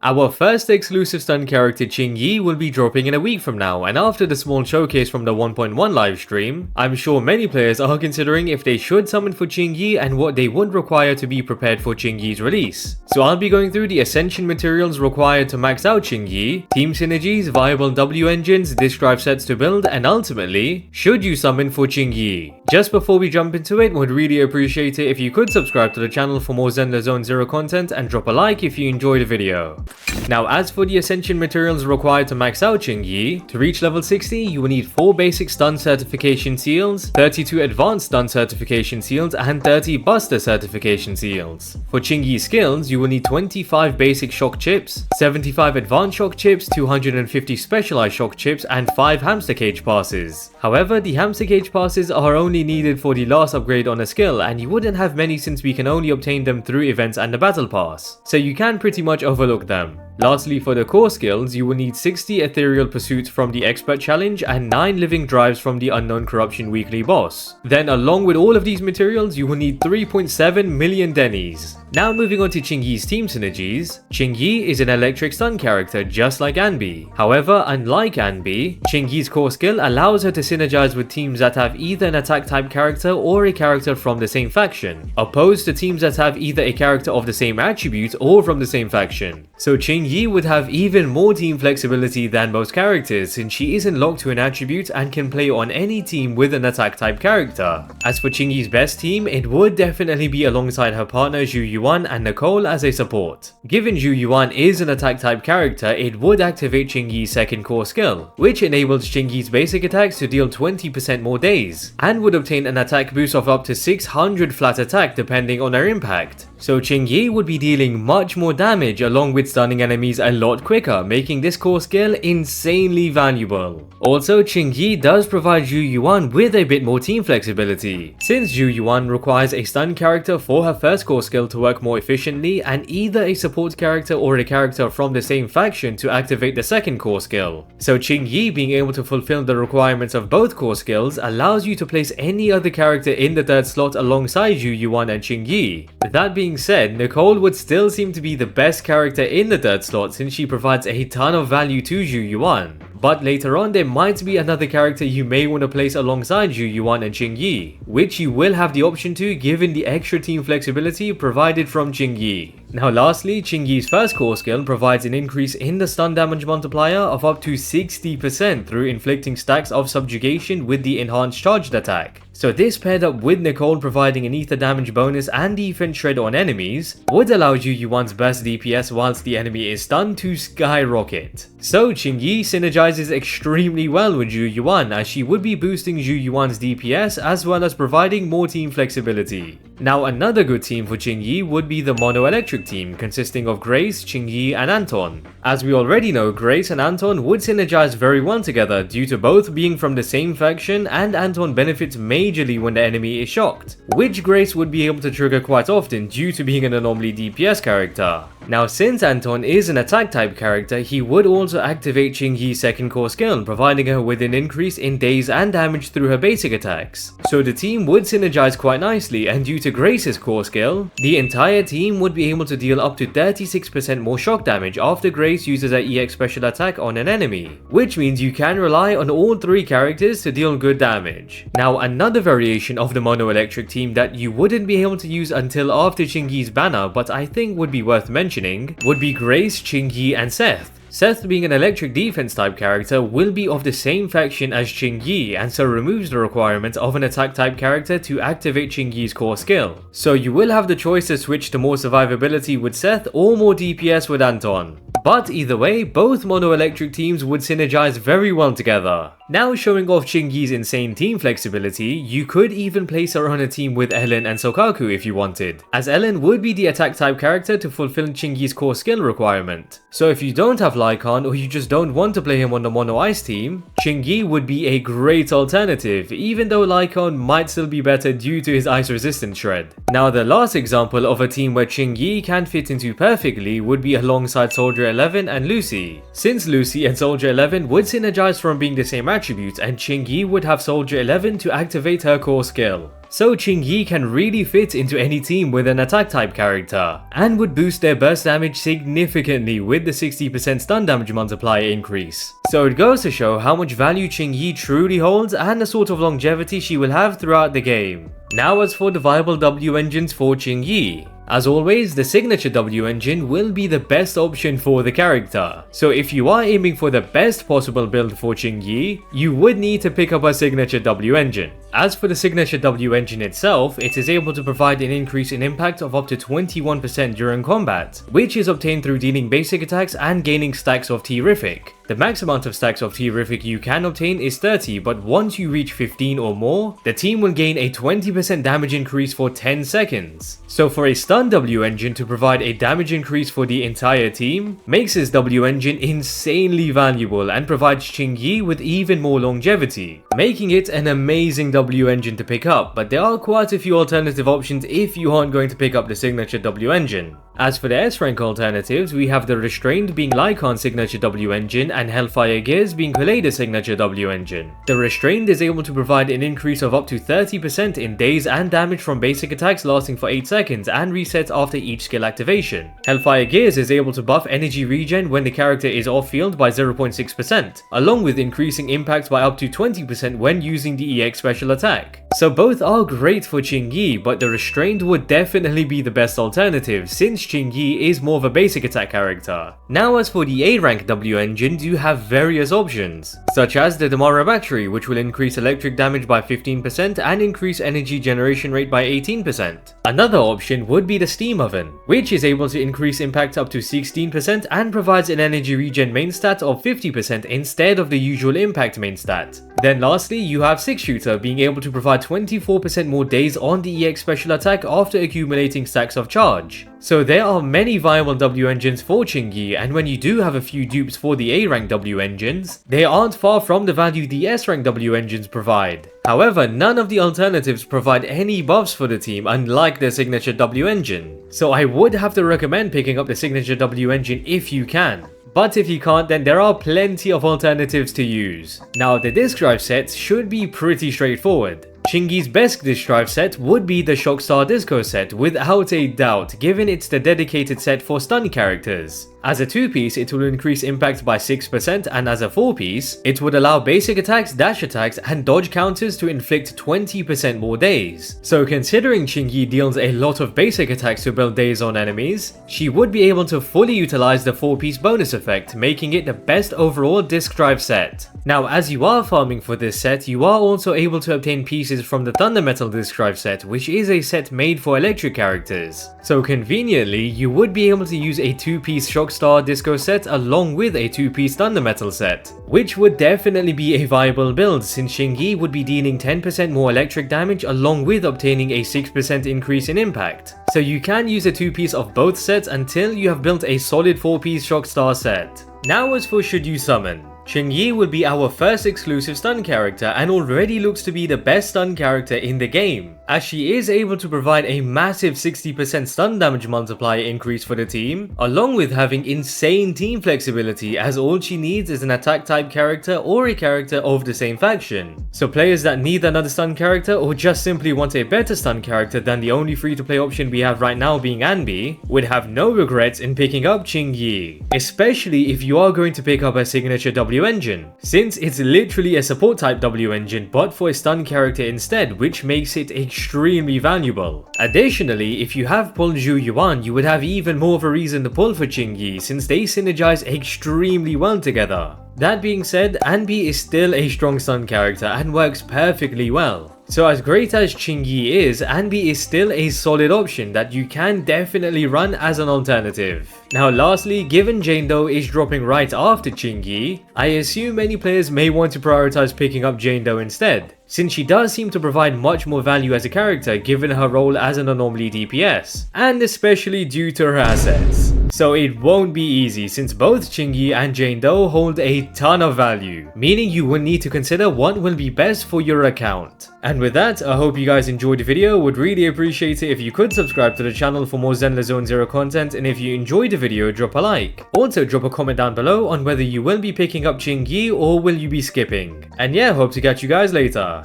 Our first exclusive stun character Qingyi will be dropping in a week from now, and after the small showcase from the 1.1 livestream, I'm sure many players are considering if they should summon for Qingyi and what they would require to be prepared for Qingyi's release. So I'll be going through the Ascension materials required to max out Qingyi, team synergies, viable W engines, disk drive sets to build, and ultimately, should you summon for Qingyi? Just before we jump into it, would really appreciate it if you could subscribe to the channel for more ZenlessZoneZero content and drop a like if you enjoyed the video. Now, as for the Ascension materials required to max out Qingyi, to reach level 60, you will need 4 basic stun certification seals, 32 advanced stun certification seals, and 30 buster certification seals. For Qingyi skills, you will need 25 basic shock chips, 75 advanced shock chips, 250 specialized shock chips, and 5 hamster cage passes. However, the hamster cage passes are only needed for the last upgrade on a skill, and you wouldn't have many since we can only obtain them through events and the battle pass, so you can pretty much overlook them. Lastly, for the core skills, you will need 60 ethereal pursuits from the expert challenge and 9 living drives from the unknown corruption weekly boss. Then along with all of these materials, you will need 3.7 million dennies. Now moving on to Qingyi's team synergies, Qingyi is an electric stun character just like Anby. However, unlike Anby, Qingyi's core skill allows her to synergize with teams that have either an attack type character or a character from the same faction, opposed to teams that have either a character of the same attribute or from the same faction. So Qingyi would have even more team flexibility than most characters since she isn't locked to an attribute and can play on any team with an attack type character. As for Qingyi's best team, it would definitely be alongside her partner Jiyan and Nicole as a support. Given Jiyan is an attack type character, it would activate Qingyi's second core skill, which enables Qingyi's basic attacks to deal 20% more days, and would obtain an attack boost of up to 600 flat attack depending on her impact. So Qingyi would be dealing much more damage along with stunning enemies a lot quicker, making this core skill insanely valuable. Also, Qingyi does provide Jiyan with a bit more team flexibility, since Jiyan requires a stun character for her first core skill to work more efficiently and either a support character or a character from the same faction to activate the second core skill. So Qingyi being able to fulfill the requirements of both core skills allows you to place any other character in the third slot alongside Jiyan and Qingyi. That being said, Nicole would still seem to be the best character in the third slot since she provides a ton of value to Jiyan. But later on there might be another character you may want to place alongside Jiyan and Qingyi, which you will have the option to given the extra team flexibility provided from Qingyi. Now lastly, Qingyi's first core skill provides an increase in the stun damage multiplier of up to 60% through inflicting stacks of subjugation with the enhanced charged attack. So this paired up with Nicole providing an ether damage bonus and defense shred on enemies would allow Jiyan's burst DPS whilst the enemy is stunned to skyrocket. So Qingyi synergizes extremely well with Jiyan as she would be boosting Jiyan's DPS as well as providing more team flexibility. Now another good team for Qingyi would be the mono electric team consisting of Grace, Qingyi and Anton. As we already know, Grace and Anton would synergize very well together due to both being from the same faction, and Anton benefits majorly when the enemy is shocked, which Grace would be able to trigger quite often due to being an anomaly DPS character. Now since Anton is an attack type character, he would also activate Qingyi's second core skill, providing her with an increase in days and damage through her basic attacks. So the team would synergize quite nicely, and due to Grace's core skill, the entire team would be able to deal up to 36% more shock damage after Grace uses her EX special attack on an enemy, which means you can rely on all 3 characters to deal good damage. Now another variation of the mono electric team that you wouldn't be able to use until after Qingyi's banner, but I think would be worth mentioning, would be Grace, Qingyi and Seth. Seth, being an electric defense type character, will be of the same faction as Qingyi and so removes the requirement of an attack type character to activate Qingyi's core skill. So you will have the choice to switch to more survivability with Seth or more DPS with Anton. But either way, both mono electric teams would synergize very well together. Now showing off Qingyi's insane team flexibility, you could even place her on a team with Ellen and Sokaku if you wanted, as Ellen would be the attack type character to fulfill Qingyi's core skill requirement. So if you don't have Lycan or you just don't want to play him on the mono ice team, Qingyi would be a great alternative, even though Lycan might still be better due to his ice resistance shred. Now the last example of a team where Qingyi can fit into perfectly would be alongside Soldier 11 and Lucy, since Lucy and Soldier 11 would synergize from being the same attributes, and Qingyi would have Soldier 11 to activate her core skill. So Qingyi can really fit into any team with an attack type character, and would boost their burst damage significantly with the 60% stun damage multiplier increase. So it goes to show how much value Qingyi truly holds and the sort of longevity she will have throughout the game. Now as for the viable W engines for Qingyi. As always, the signature W engine will be the best option for the character. So if you are aiming for the best possible build for Qingyi, you would need to pick up a signature W engine. As for the signature W engine itself, it is able to provide an increase in impact of up to 21% during combat, which is obtained through dealing basic attacks and gaining stacks of Terrific. The max amount of stacks of Terrific you can obtain is 30, but once you reach 15 or more, the team will gain a 20% damage increase for 10 seconds. So for a stun W engine to provide a damage increase for the entire team, makes this W engine insanely valuable and provides Qingyi with even more longevity, making it an amazing W engine to pick up, but there are quite a few alternative options if you aren't going to pick up the signature W engine. As for the S rank alternatives, we have the Restrained being Lycan's signature W engine and Hellfire Gears being Kaleda's signature W engine. The Restrained is able to provide an increase of up to 30% in days and damage from basic attacks lasting for 8 seconds and resets after each skill activation. Hellfire Gears is able to buff energy regen when the character is off field by 0.6%, along with increasing impact by up to 20% when using the EX special attack. So both are great for Qingyi, but the Restrained would definitely be the best alternative since Qingyi is more of a basic attack character. Now as for the A rank W engines, you have various options, such as the Damara battery, which will increase electric damage by 15% and increase energy generation rate by 18%. Another option would be the Steam Oven, which is able to increase impact up to 16% and provides an energy regen main stat of 50% instead of the usual impact main stat. Then lastly, you have 6 Shooter being able to provide 24% more days on the EX special attack after accumulating stacks of charge. So there are many viable W engines for Qingyi, and when you do have a few dupes for the A rank W engines, they aren't far from the value the S rank W engines provide. However, none of the alternatives provide any buffs for the team unlike their signature W engine. So I would have to recommend picking up the signature W engine if you can. But if you can't, then there are plenty of alternatives to use. Now the disc drive sets should be pretty straightforward. Qingyi's best disc drive set would be the Shockstar Disco set without a doubt, given it's the dedicated set for stun characters. As a 2-piece, it will increase impact by 6%, and as a 4-piece, it would allow basic attacks, dash attacks, and dodge counters to inflict 20% more days. So considering Qingyi deals a lot of basic attacks to build days on enemies, she would be able to fully utilize the 4-piece bonus effect, making it the best overall disc drive set. Now as you are farming for this set, you are also able to obtain pieces from the Thunder Metal disc drive set, which is a set made for electric characters. So conveniently, you would be able to use a 2-piece Shockstar Disco set along with a 2-piece Thunder Metal set, which would definitely be a viable build since Qingyi would be dealing 10% more electric damage along with obtaining a 6% increase in impact. So you can use a 2-piece of both sets until you have built a solid 4-piece Shockstar set. Now as for should you summon. Qingyi will be our first exclusive stun character and already looks to be the best stun character in the game, as she is able to provide a massive 60% stun damage multiplier increase for the team, along with having insane team flexibility as all she needs is an attack type character or a character of the same faction. So players that need another stun character or just simply want a better stun character than the only free to play option we have right now being Anby, would have no regrets in picking up Qingyi, especially if you are going to pick up a signature W engine, since it's literally a support type W engine but for a stun character instead, which makes it extremely valuable. Additionally, if you have pulled Zhu Yuan, you would have even more of a reason to pull for Qingyi since they synergize extremely well together. That being said, Anby is still a strong stun character and works perfectly well. So as great as Qingyi is, Anby is still a solid option that you can definitely run as an alternative. Now lastly, given Jane Doe is dropping right after Qingyi, I assume many players may want to prioritize picking up Jane Doe instead, since she does seem to provide much more value as a character given her role as an anomaly DPS, and especially due to her assets. So it won't be easy since both Qingyi and Jane Doe hold a ton of value, meaning you will need to consider what will be best for your account. And with that, I hope you guys enjoyed the video. Would really appreciate it if you could subscribe to the channel for more ZenlessZoneZero content, and if you enjoyed the video, drop a like. Also drop a comment down below on whether you will be picking up Qingyi or will you be skipping. And yeah, hope to catch you guys later.